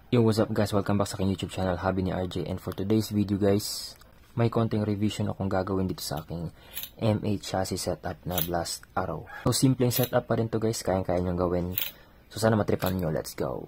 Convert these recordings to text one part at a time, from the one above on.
Yo, what's up guys? Welcome back sa aking YouTube channel, Hobby ni RJ. And for today's video guys, may konting revision akong gagawin dito sa aking M8 chassis setup na Blast Arrow. So, simpleng setup pa rin to guys, kayang-kaya nyong gawin. So, sana matripan nyo. Let's go!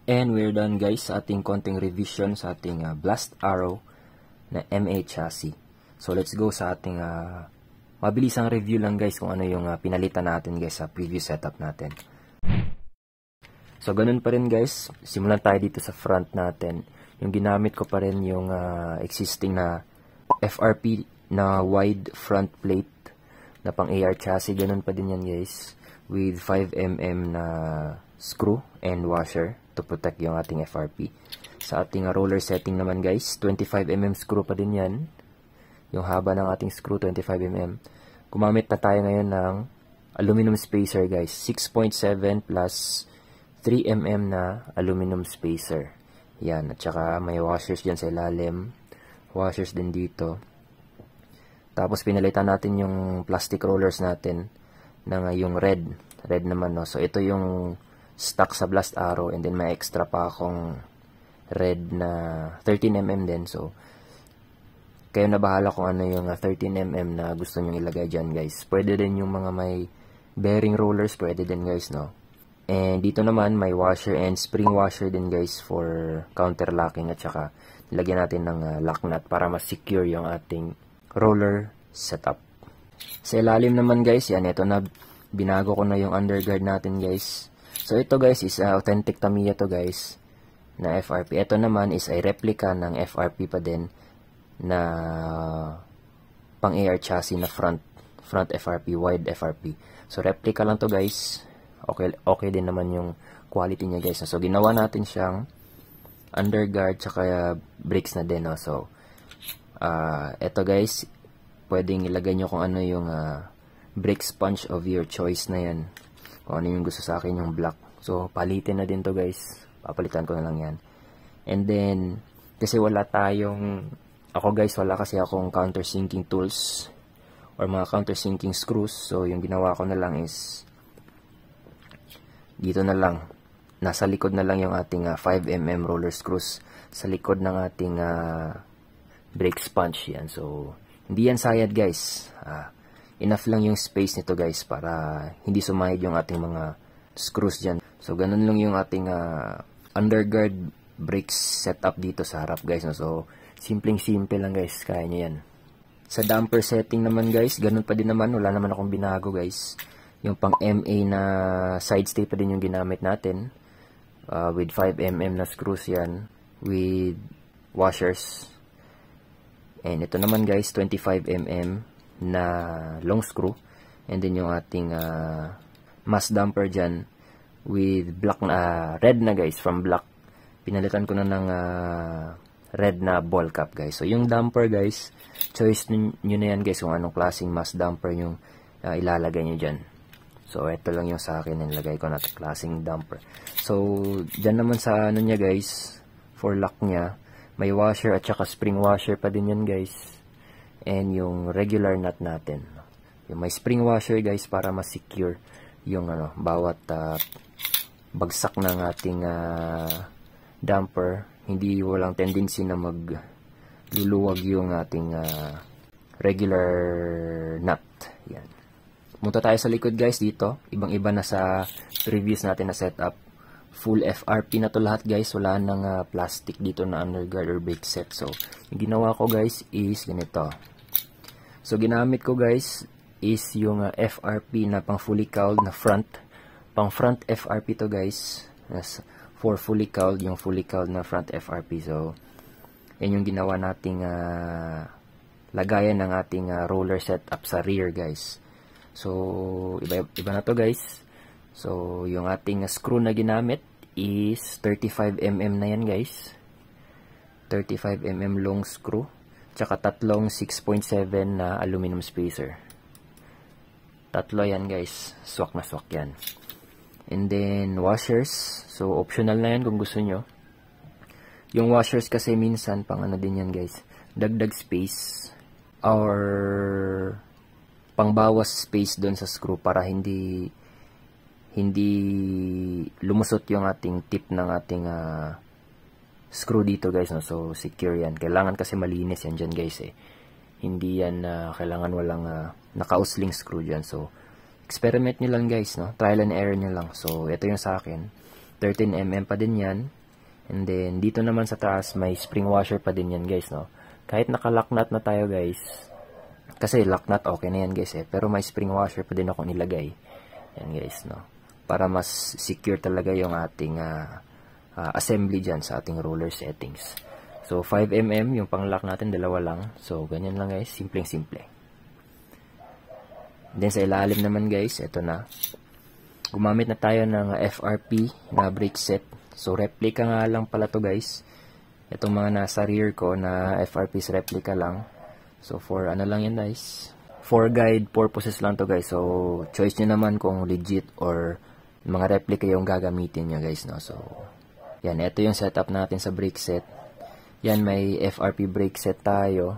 And we're done guys sa ating konting revision sa ating Blast Arrow na MA chassis. So let's go sa ating mabilisang review lang guys kung ano yung pinalitan natin guys sa previous setup natin. So ganun pa rin guys, simulan tayo dito sa front natin. Yung ginamit ko pa rin yung existing na FRP na wide front plate na pang AR chassis. Ganun pa din yan guys, with 5mm na screw and washer to protect yung ating FRP. Sa ating roller setting naman guys, 25mm screw pa din yan. Yung haba ng ating screw, 25mm. Gumamit na tayo ngayon ng aluminum spacer guys, 6.7 plus 3mm na aluminum spacer. Yan, at saka may washers dyan sa ilalim, washers din dito. Tapos pinalitan natin yung plastic rollers natin ng yung red naman, no. So ito yung stock sa Blast Arrow, and then may extra pa akong red na 13mm din. So kayo na bahala kung ano yung 13mm na gusto nyo ilagay dyan guys. Pwede din yung mga may bearing rollers, pwede din guys, no. And dito naman may washer and spring washer din guys for counter locking, at saka lagyan natin ng lock nut para mas secure yung ating roller setup. Sa ilalim naman guys, yan, ito na, binago ko na yung underguard natin guys. So ito guys is authentic Tamiya to guys na FRP. Ito naman is ay replica ng FRP pa din na pang AR chassis na front FRP, wide FRP. So replica lang to guys. Okay din naman yung quality niya guys. So ginawa natin siyang underguard tsaka brakes na din, no? So ito guys, pwedeng ilagay nyo kung ano yung brake sponge of your choice na yan. Kung ano yung gusto sa akin, yung black. So, palitin na din to guys. Papalitan ko na lang yan. And then, kasi wala tayong, ako guys, wala kasi akong countersinking tools or mga countersinking screws. So, yung ginawa ko na lang is, dito na lang. Nasa likod na lang yung ating 5mm roller screws. Sa likod ng ating brake sponge yan. So, hindi yan sayad guys. Enough lang yung space nito guys para hindi sumahid yung ating mga screws dyan. So ganun lang yung ating underguard brakes setup dito sa harap guys, no? So simpleng-simple lang guys, kaya nyo yan. Sa damper setting naman guys, ganun pa din naman, wala naman akong binago guys. Yung pang MA na side stay pa din yung ginamit natin, with 5mm na screws yan, with washers. And ito naman guys, 25mm na long screw, and then yung ating mass damper dyan with black na red na guys, from black pinalitan ko na ng red na ball cap guys. So yung damper guys, choice nyo na yan guys kung anong klaseng mass damper yung ilalagay nyo dyan. So ito lang yung sa akin, nilagay ko na klaseng damper. So dyan naman sa ano nya guys, for lock nya, may washer at saka spring washer pa din yan guys. And yung regular nut natin, yung may spring washer guys para mas secure yung bawat bagsak ng ating damper, hindi walang tendency na magluluwag yung ating regular nut. Yan. Punta tayo sa likod guys dito, ibang-iba na sa previous natin na setup. Full FRP na to lahat guys, wala nang plastic dito na underguard or brake set. So yung ginawa ko guys is ganito. So ginamit ko guys is yung FRP na pang fully cowled na front. Pang front FRP to guys. Yes, for fully cowled, yung fully cowled na front FRP. So yan yung ginawa nating lagayan ng ating roller setup sa rear guys. So iba na to guys. So yung ating screw na ginamit is 35mm na yan guys. 35mm long screw. Tsaka tatlong 6.7 na aluminum spacer. Tatlo yan guys. Swak na swak yan. And then washers. So optional na yan kung gusto nyo. Yung washers kasi minsan pang ano din yan guys, dagdag space or pang bawas space doon sa screw para hindi lumusot yung ating tip ng ating screw dito guys, no? So secure yan, kailangan kasi malinis yan dyan guys eh. Hindi yan kailangan walang naka-usling screw dyan. So experiment nyo lang guys, no? Trial and error nyo lang. So ito yung sa akin, 13mm pa din yan, And then, dito naman sa taas, may spring washer pa din yan guys, no. Kahit naka-lock nut na tayo guys, kasi lock nut okay na yan guys pero may spring washer pa din ako nilagay. Yan guys, no. Para mas secure talaga yung ating assembly dyan sa ating roller settings. So, 5mm, yung pang-lock natin, dalawa lang. So, ganyan lang guys, simpleng-simple. Then, sa ilalim naman guys, ito na. Gumamit na tayo ng FRP na brake set. So, replica nga lang pala to guys. Itong mga nasa rear ko na FRP's replica lang. So, for ano lang yan guys. For guide purposes lang to guys. So, choice nyo naman kung legit or mga replica yung gagamitin nyo guys, no. So, yan. Ito yung setup natin sa brake set. Yan, may FRP brake set tayo.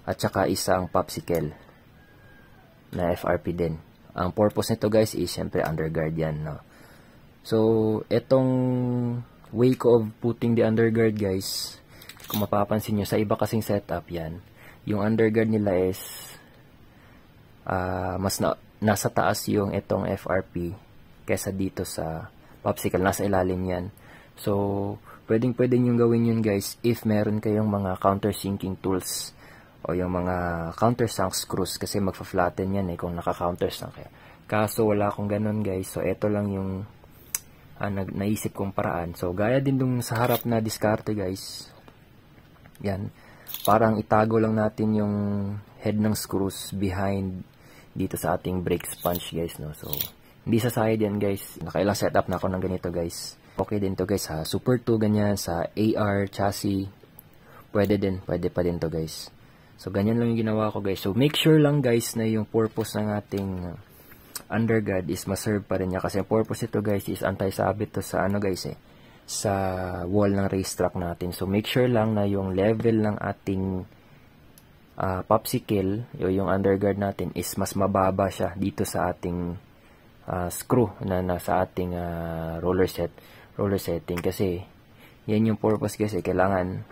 At saka isang popsicle na FRP din. Ang purpose nito guys is syempre underguard yan, no. So, etong way ko of putting the underguard guys, kung mapapansin nyo, sa iba kasing setup yan, yung underguard nila is nasa taas yung itong FRP kesa dito sa popsicle, nasa ilalim yan. So, pwedeng yung gawin yun guys if meron kayong mga countersinking tools o yung mga countersunk screws kasi magfa-flatten yan kung naka-countersunk kayo. Kaso wala akong ganun guys, so ito lang yung naisip kong paraan. So, gaya din dun sa harap na diskarte guys. Yan. Parang itago lang natin yung head ng screws behind dito sa ating brake sponge guys, no. So, hindi sa side yan guys. Nakailang setup na ako ng ganito guys. Okay din to guys sa Super 2 ganyan, sa AR chassis. Pwede pa din to guys. So, ganyan lang yung ginawa ko guys. So, make sure lang guys na yung purpose ng ating underguard is maserve pa rin niya. Kasi ang purpose ito guys is anti-sabit to sa guys sa wall ng racetrack natin. So make sure lang na yung level ng ating popsicle, yung underguard natin is mas mababa siya dito sa ating screw na nasa ating roller setting. Kasi yan yung purpose guys kailangan.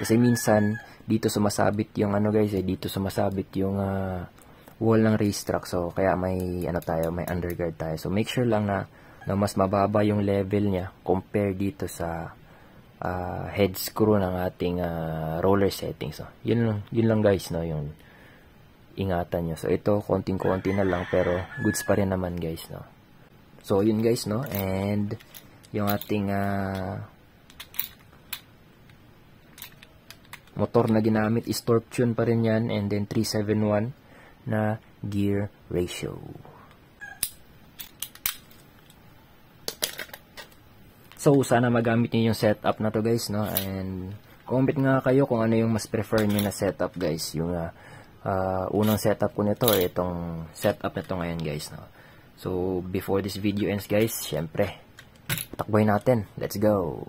Kasi minsan dito sumasabit yung guys dito sumasabit yung wall ng racetrack. So, kaya may may underguard tayo. So, make sure lang na mas mababa yung level niya compare dito sa head screw ng ating roller setting. So, yun lang guys, no, yung ingatan nyo. So, ito, konting-konti na lang, pero goods pa rin naman guys, no. So, yun guys, no, and yung ating motor na ginamit is torque tune pa rin yan, and then 371 na gear ratio. So, sana magamit niyo yung setup na to guys, no? And comment nga kayo kung ano yung mas prefer niyo na setup guys. Yung unang setup ko nito itong setup nito ngayon guys, no? So, before this video ends guys, syempre takboy natin. Let's go!